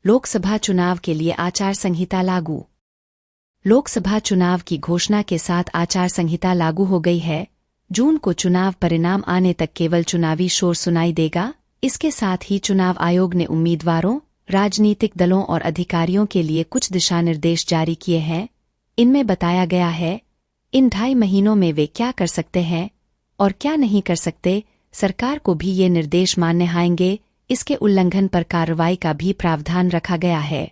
लोकसभा चुनाव के लिए आचार संहिता लागू। लोकसभा चुनाव की घोषणा के साथ आचार संहिता लागू हो गई है। जून को चुनाव परिणाम आने तक केवल चुनावी शोर सुनाई देगा। इसके साथ ही चुनाव आयोग ने उम्मीदवारों, राजनीतिक दलों और अधिकारियों के लिए कुछ दिशा निर्देश जारी किए हैं। इनमें बताया गया है इन 2.5 महीनों में वे क्या कर सकते हैं और क्या नहीं कर सकते। सरकार को भी ये निर्देश मानने आएंगे। इसके उल्लंघन पर कार्रवाई का भी प्रावधान रखा गया है।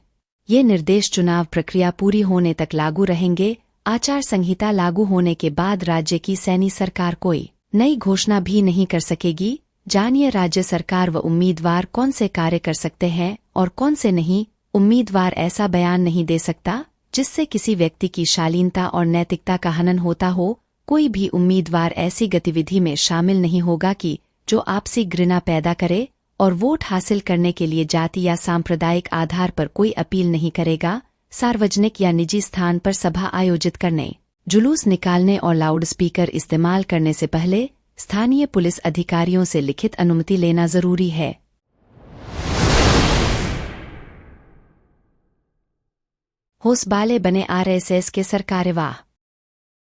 ये निर्देश चुनाव प्रक्रिया पूरी होने तक लागू रहेंगे। आचार संहिता लागू होने के बाद राज्य की सैनी सरकार कोई नई घोषणा भी नहीं कर सकेगी। जानिए राज्य सरकार व उम्मीदवार कौन से कार्य कर सकते हैं और कौन से नहीं। उम्मीदवार ऐसा बयान नहीं दे सकता जिससे किसी व्यक्ति की शालीनता और नैतिकता का हनन होता हो। कोई भी उम्मीदवार ऐसी गतिविधि में शामिल नहीं होगा कि जो आपसी घृणा पैदा करे, और वोट हासिल करने के लिए जाति या सांप्रदायिक आधार पर कोई अपील नहीं करेगा। सार्वजनिक या निजी स्थान पर सभा आयोजित करने, जुलूस निकालने और लाउडस्पीकर इस्तेमाल करने से पहले स्थानीय पुलिस अधिकारियों से लिखित अनुमति लेना जरूरी है। होसबाले बने आरएसएस के सरकार्यवाह।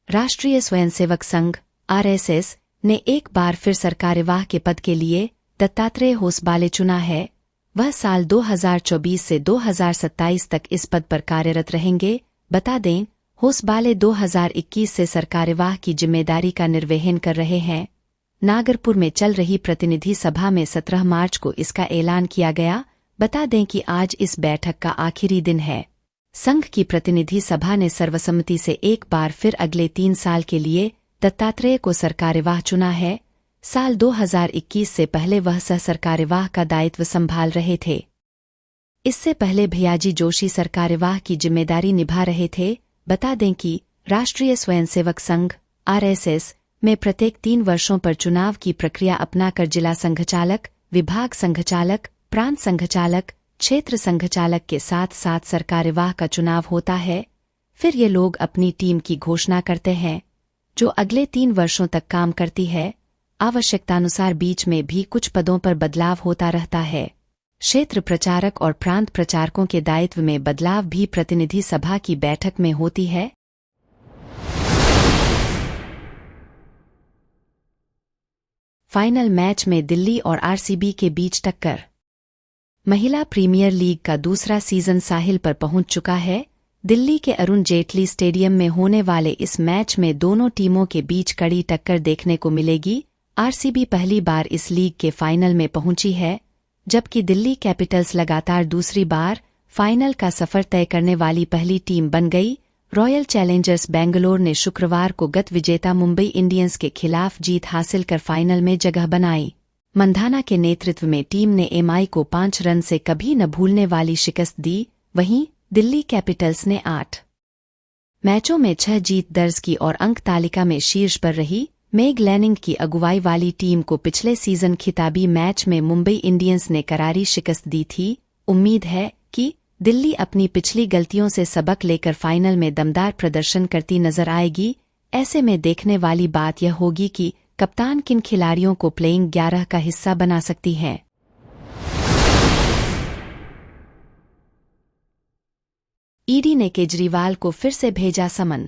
राष्ट्रीय स्वयंसेवक संघ आरएसएस ने एक बार फिर सरकार्यवाह के पद के लिए दत्तात्रेय होसबाले चुना है। वह साल 2024 से 2027 तक इस पद पर कार्यरत रहेंगे। बता दें, होसबाले 2021 से सरकार्यवाह की जिम्मेदारी का निर्वहन कर रहे हैं। नागरपुर में चल रही प्रतिनिधि सभा में 17 मार्च को इसका ऐलान किया गया। बता दें कि आज इस बैठक का आखिरी दिन है। संघ की प्रतिनिधि सभा ने सर्वसम्मति से एक बार फिर अगले 3 साल के लिए दत्तात्रेय को सरकार्यवाह चुना है। साल 2021 से पहले वह सह सरकार्यवाह का दायित्व संभाल रहे थे। इससे पहले भैयाजी जोशी सरकार्यवाह की जिम्मेदारी निभा रहे थे। बता दें कि राष्ट्रीय स्वयंसेवक संघ आरएसएस में प्रत्येक 3 वर्षों पर चुनाव की प्रक्रिया अपनाकर जिला संघचालक, विभाग संघचालक, प्रांत संघचालक, क्षेत्र संघचालक के साथ साथ सरकार्यवाह का चुनाव होता है। फिर ये लोग अपनी टीम की घोषणा करते हैं जो अगले 3 वर्षों तक काम करती है। आवश्यकतानुसार बीच में भी कुछ पदों पर बदलाव होता रहता है। क्षेत्र प्रचारक और प्रांत प्रचारकों के दायित्व में बदलाव भी प्रतिनिधि सभा की बैठक में होती है। फाइनल मैच में दिल्ली और आरसीबी के बीच टक्कर। महिला प्रीमियर लीग का दूसरा सीजन साहिल पर पहुंच चुका है। दिल्ली के अरुण जेटली स्टेडियम में होने वाले इस मैच में दोनों टीमों के बीच कड़ी टक्कर देखने को मिलेगी। आरसीबी पहली बार इस लीग के फाइनल में पहुंची है, जबकि दिल्ली कैपिटल्स लगातार दूसरी बार फाइनल का सफर तय करने वाली पहली टीम बन गई। रॉयल चैलेंजर्स बेंगलोर ने शुक्रवार को गत विजेता मुंबई इंडियंस के खिलाफ जीत हासिल कर फाइनल में जगह बनाई। मंधाना के नेतृत्व में टीम ने एमआई को 5 रन से कभी न भूलने वाली शिकस्त दी। वहीं दिल्ली कैपिटल्स ने 8 मैचों में 6 जीत दर्ज की और अंक तालिका में शीर्ष पर रही। मेग लैनिंग की अगुवाई वाली टीम को पिछले सीजन खिताबी मैच में मुंबई इंडियंस ने करारी शिकस्त दी थी। उम्मीद है कि दिल्ली अपनी पिछली गलतियों से सबक लेकर फाइनल में दमदार प्रदर्शन करती नजर आएगी। ऐसे में देखने वाली बात यह होगी कि कप्तान किन खिलाड़ियों को प्लेइंग 11 का हिस्सा बना सकती है। ईडी ने केजरीवाल को फिर से भेजा समन।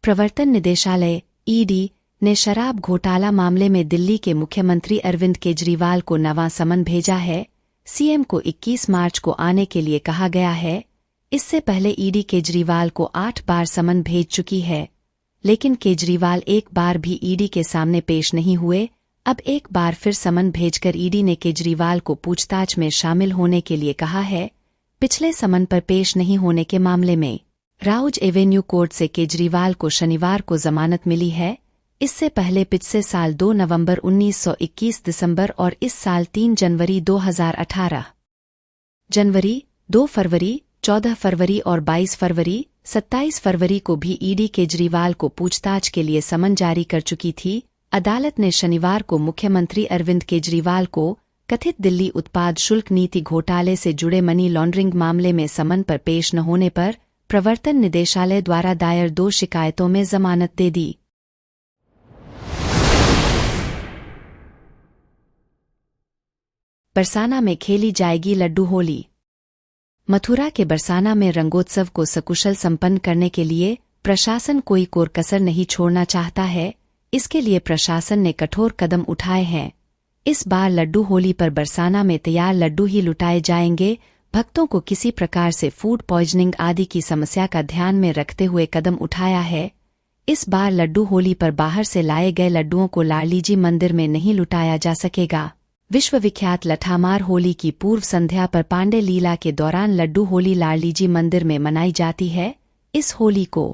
प्रवर्तन निदेशालय ईडी ने शराब घोटाला मामले में दिल्ली के मुख्यमंत्री अरविंद केजरीवाल को नवा समन भेजा है। सीएम को 21 मार्च को आने के लिए कहा गया है। इससे पहले ईडी केजरीवाल को 8 बार समन भेज चुकी है, लेकिन केजरीवाल एक बार भी ईडी के सामने पेश नहीं हुए। अब एक बार फिर समन भेजकर ईडी ने केजरीवाल को पूछताछ में शामिल होने के लिए कहा है। पिछले समन पर पेश नहीं होने के मामले में राउज एवेन्यू कोर्ट से केजरीवाल को शनिवार को जमानत मिली है। इससे पहले पिछले साल 2 नवंबर 1921 दिसंबर और इस साल 3 जनवरी 2018 जनवरी, 2 फरवरी, 14 फरवरी और 22 फरवरी, 27 फरवरी को भी ईडी केजरीवाल को पूछताछ के लिए समन जारी कर चुकी थी। अदालत ने शनिवार को मुख्यमंत्री अरविंद केजरीवाल को कथित दिल्ली उत्पाद शुल्क नीति घोटाले से जुड़े मनी लॉन्ड्रिंग मामले में समन पर पेश न होने पर प्रवर्तन निदेशालय द्वारा दायर 2 शिकायतों में जमानत दे दी। बरसाना में खेली जाएगी लड्डू होली। मथुरा के बरसाना में रंगोत्सव को सकुशल संपन्न करने के लिए प्रशासन कोई कोर कसर नहीं छोड़ना चाहता है। इसके लिए प्रशासन ने कठोर कदम उठाए हैं। इस बार लड्डू होली पर बरसाना में तैयार लड्डू ही लुटाए जाएंगे। भक्तों को किसी प्रकार से फूड पॉइजनिंग आदि की समस्या का ध्यान में रखते हुए कदम उठाया है। इस बार लड्डू होली पर बाहर से लाए गए लड्डुओं को लाडलीजी मंदिर में नहीं लुटाया जा सकेगा। विश्वविख्यात लठामार होली की पूर्व संध्या पर पांडे लीला के दौरान लड्डू होली लाडलीजी मंदिर में मनाई जाती है। इस होली को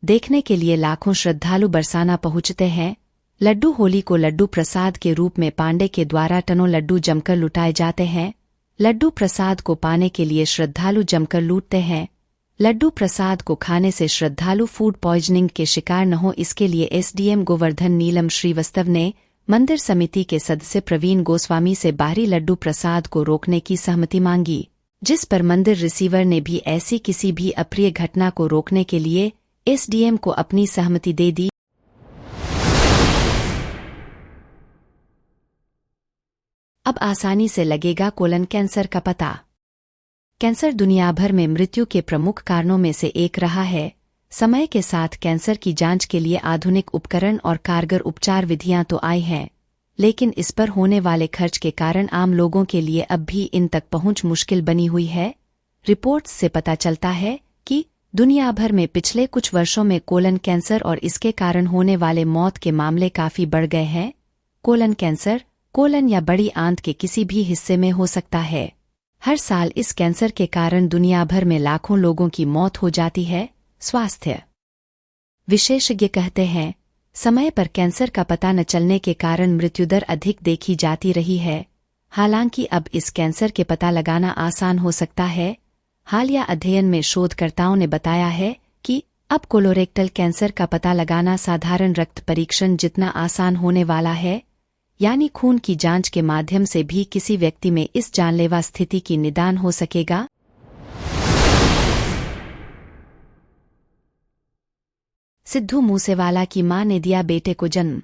देखने के लिए लाखों श्रद्धालु बरसाना पहुंचते हैं। लड्डू होली को लड्डू प्रसाद के रूप में पांडे के द्वारा टनों लड्डू जमकर लुटाए जाते हैं। लड्डू प्रसाद को पाने के लिए श्रद्धालु जमकर लूटते हैं। लड्डू प्रसाद को खाने से श्रद्धालु फूड पॉइजनिंग के शिकार न हो, इसके लिए एसडीएम गोवर्धन नीलम श्रीवास्तव ने मंदिर समिति के सदस्य प्रवीण गोस्वामी से बाहरी लड्डू प्रसाद को रोकने की सहमति मांगी, जिस पर मंदिर रिसीवर ने भी ऐसी किसी भी अप्रिय घटना को रोकने के लिए एसडीएम को अपनी सहमति दे दी। अब आसानी से लगेगा कोलन कैंसर का पता। कैंसर दुनिया भर में मृत्यु के प्रमुख कारणों में से एक रहा है। समय के साथ कैंसर की जांच के लिए आधुनिक उपकरण और कारगर उपचार विधियां तो आई हैं, लेकिन इस पर होने वाले खर्च के कारण आम लोगों के लिए अब भी इन तक पहुंच मुश्किल बनी हुई है। रिपोर्ट्स से पता चलता है कि दुनिया भर में पिछले कुछ वर्षों में कोलन कैंसर और इसके कारण होने वाले मौत के मामले काफी बढ़ गए हैं। कोलन कैंसर कोलन या बड़ी आंत के किसी भी हिस्से में हो सकता है। हर साल इस कैंसर के कारण दुनिया भर में लाखों लोगों की मौत हो जाती है। स्वास्थ्य विशेषज्ञ कहते हैं, समय पर कैंसर का पता न चलने के कारण मृत्युदर अधिक देखी जाती रही है। हालांकि अब इस कैंसर के पता लगाना आसान हो सकता है। हालिया अध्ययन में शोधकर्ताओं ने बताया है कि अब कोलोरेक्टल कैंसर का पता लगाना साधारण रक्त परीक्षण जितना आसान होने वाला है, यानी खून की जांच के माध्यम से भी किसी व्यक्ति में इस जानलेवा स्थिति की निदान हो सकेगा। सिद्धू मूसेवाला की मां ने दिया बेटे को जन्म।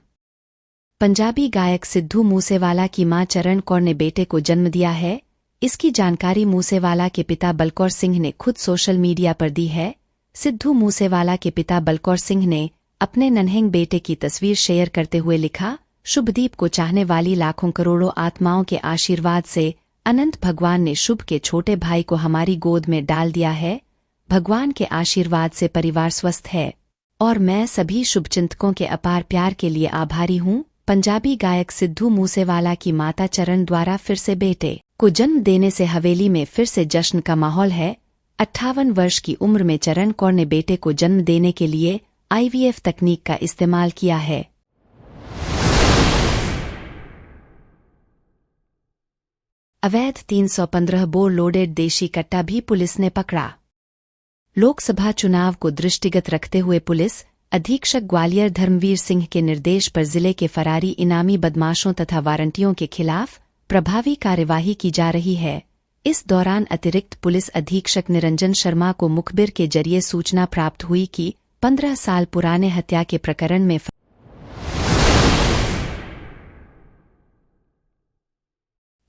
पंजाबी गायक सिद्धू मूसेवाला की मां चरण कौर ने बेटे को जन्म दिया है। इसकी जानकारी मूसेवाला के पिता बलकौर सिंह ने खुद सोशल मीडिया पर दी है। सिद्धू मूसेवाला के पिता बलकौर सिंह ने अपने नन्हें बेटे की तस्वीर शेयर करते हुए लिखा, शुभदीप को चाहने वाली लाखों करोड़ों आत्माओं के आशीर्वाद से अनंत भगवान ने शुभ के छोटे भाई को हमारी गोद में डाल दिया है। भगवान के आशीर्वाद से परिवार स्वस्थ है और मैं सभी शुभचिंतकों के अपार प्यार के लिए आभारी हूँ। पंजाबी गायक सिद्धू मूसेवाला की माता चरण द्वारा फिर से बेटे को जन्म देने से हवेली में फिर से जश्न का माहौल है। 58 वर्ष की उम्र में चरण कौर ने बेटे को जन्म देने के लिए IVF तकनीक का इस्तेमाल किया है। अवैध 315 बोर लोडेड देशी कट्टा भी पुलिस ने पकड़ा। लोकसभा चुनाव को दृष्टिगत रखते हुए पुलिस अधीक्षक ग्वालियर धर्मवीर सिंह के निर्देश पर जिले के फरारी इनामी बदमाशों तथा वारंटियों के खिलाफ प्रभावी कार्यवाही की जा रही है। इस दौरान अतिरिक्त पुलिस अधीक्षक निरंजन शर्मा को मुखबिर के जरिए सूचना प्राप्त हुई कि 15 साल पुराने हत्या के प्रकरण में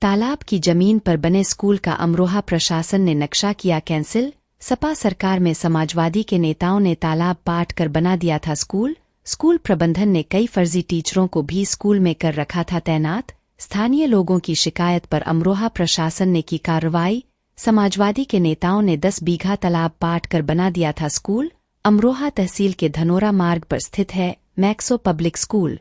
तालाब की जमीन पर बने स्कूल का अमरोहा प्रशासन ने नक्शा किया कैंसिल। सपा सरकार में समाजवादी के नेताओं ने तालाब पाट कर बना दिया था स्कूल। स्कूल प्रबंधन ने कई फर्जी टीचरों को भी स्कूल में कर रखा था तैनात। स्थानीय लोगों की शिकायत पर अमरोहा प्रशासन ने की कार्रवाई। समाजवादी के नेताओं ने 10 बीघा तालाब पाट कर बना दिया था स्कूल। अमरोहा तहसील के धनोरा मार्ग पर स्थित है मैक्सो पब्लिक स्कूल।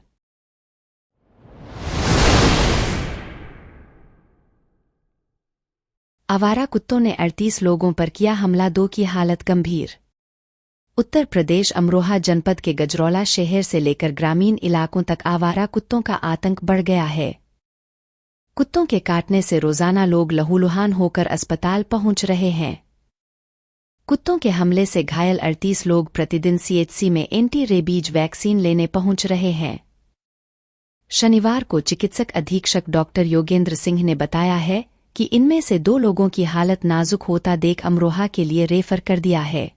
आवारा कुत्तों ने 38 लोगों पर किया हमला, 2 की हालत गंभीर। उत्तर प्रदेश अमरोहा जनपद के गजरौला शहर से लेकर ग्रामीण इलाकों तक आवारा कुत्तों का आतंक बढ़ गया है। कुत्तों के काटने से रोजाना लोग लहूलुहान होकर अस्पताल पहुंच रहे हैं। कुत्तों के हमले से घायल 38 लोग प्रतिदिन CHC में एंटी रेबीज वैक्सीन लेने पहुंच रहे हैं। शनिवार को चिकित्सक अधीक्षक डॉक्टर योगेंद्र सिंह ने बताया है कि इनमें से 2 लोगों की हालत नाजुक होता देख अमरोहा के लिए रेफर कर दिया है।